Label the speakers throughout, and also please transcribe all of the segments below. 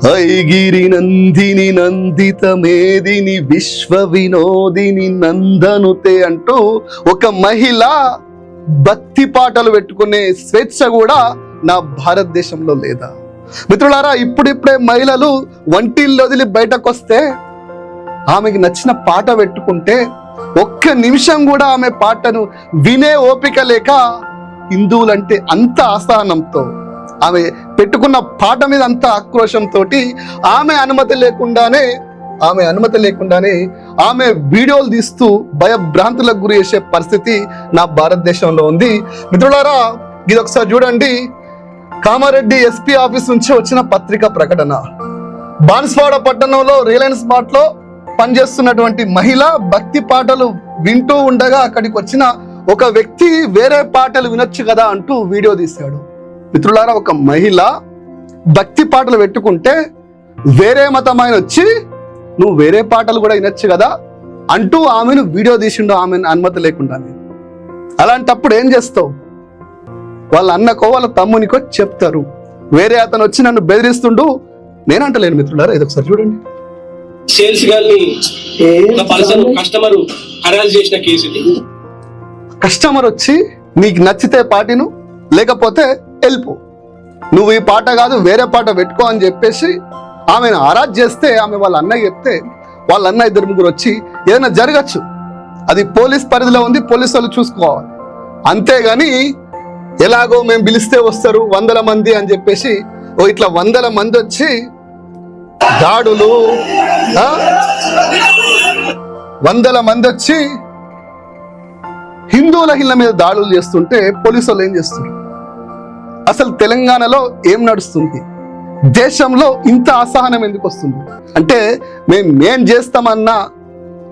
Speaker 1: ఐగిరి నందిని నందిత మేదిని విశ్వ వినోదిని నందనుతే అంటూ ఒక మహిళ భక్తి పాటలు పెట్టుకునే స్వేచ్ఛ కూడా నా భారతదేశంలో లేదా? మిత్రులారా, ఇప్పుడిప్పుడే మహిళలు వంటిల్లు వదిలి బయటకు వస్తే ఆమెకి నచ్చిన పాట పెట్టుకుంటే ఒక్క నిమిషం కూడా ఆమె పాటను వినే ఓపిక లేక హిందువులంటే అంత అసహనంతో, ఆమె పెట్టుకున్న పాట మీద అంత ఆక్రోశంతో ఆమె అనుమతి లేకుండానే ఆమె వీడియోలు తీస్తూ భయభ్రాంతులకు గురి చేసే పరిస్థితి నా భారతదేశంలో ఉంది. మిత్రులారా, ఇది ఒకసారి చూడండి. కామారెడ్డి ఎస్పీ ఆఫీస్ నుంచి వచ్చిన పత్రికా ప్రకటన. బాన్స్వాడ పట్టణంలో రిలయన్స్ మార్ట్ లో పనిచేస్తున్నటువంటి మహిళ భక్తి పాటలు వింటూ ఉండగా అక్కడికి వచ్చిన ఒక వ్యక్తి వేరే పాటలు వినొచ్చు కదా అంటూ వీడియో తీశాడు. మిత్రులారా, ఒక మహిళ భక్తి పాటలు పెట్టుకుంటే వేరే మతమైన వచ్చి నువ్వు వేరే పాటలు కూడా వినొచ్చు కదా అంటూ ఆమెను వీడియో తీసిండు, ఆమెను అనుమతి లేకుండానే. అలాంటప్పుడు ఏం చేస్తావు? వాళ్ళ అన్నకో వాళ్ళ తమ్మునికో చెప్తారు. వేరే అతను వచ్చి నన్ను బెదిరిస్తుండు, నేనంటలేను. మిత్రులారా, ఇది ఒకసారి చూడండి.
Speaker 2: సేల్స్ గాని కస్టమర్ హరాస్ చేసిన కేసు ఇది.
Speaker 1: కస్టమర్ వచ్చి నీకు నచ్చితే పాటిను, లేకపోతే వెళ్ళిపో, నువ్వు ఈ పాట కాదు వేరే పాట పెట్టుకో అని చెప్పేసి ఆమెను హరాస్ చేస్తే, ఆమె వాళ్ళ అన్నయ్య చెప్తే వాళ్ళ అన్న ఇద్దరు ముగ్గురు వచ్చి ఏదైనా జరగచ్చు, అది పోలీస్ పరిధిలో ఉంది, పోలీసు వాళ్ళు చూసుకోవాలి. అంతేగాని ఎలాగో మేము పిలిస్తే వస్తారు 100 మంది అని చెప్పేసి ఇట్లా 100 మంది వచ్చి దాడులు, 100 మంది వచ్చి హిందువుల ఇళ్ళ మీద దాడులు చేస్తుంటే పోలీసు వాళ్ళు ఏం చేస్తారు? అసలు తెలంగాణలో ఏం నడుస్తుంది? దేశంలో ఇంత అసహనం ఎందుకు వస్తుంది? అంటే మేం చేస్తామన్నా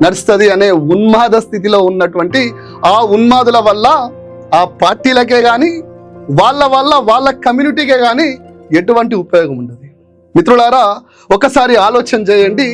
Speaker 1: నడుస్తుంది అనే ఉన్మాద స్థితిలో ఉన్నటువంటి ఆ ఉన్మాదుల వల్ల ఆ పార్టీలకే కానీ వాళ్ళ కమ్యూనిటీకే కానీ ఎటువంటి ఉపయోగం ఉండదు. మిత్రులారా, ఒకసారి ఆలోచన చేయండి.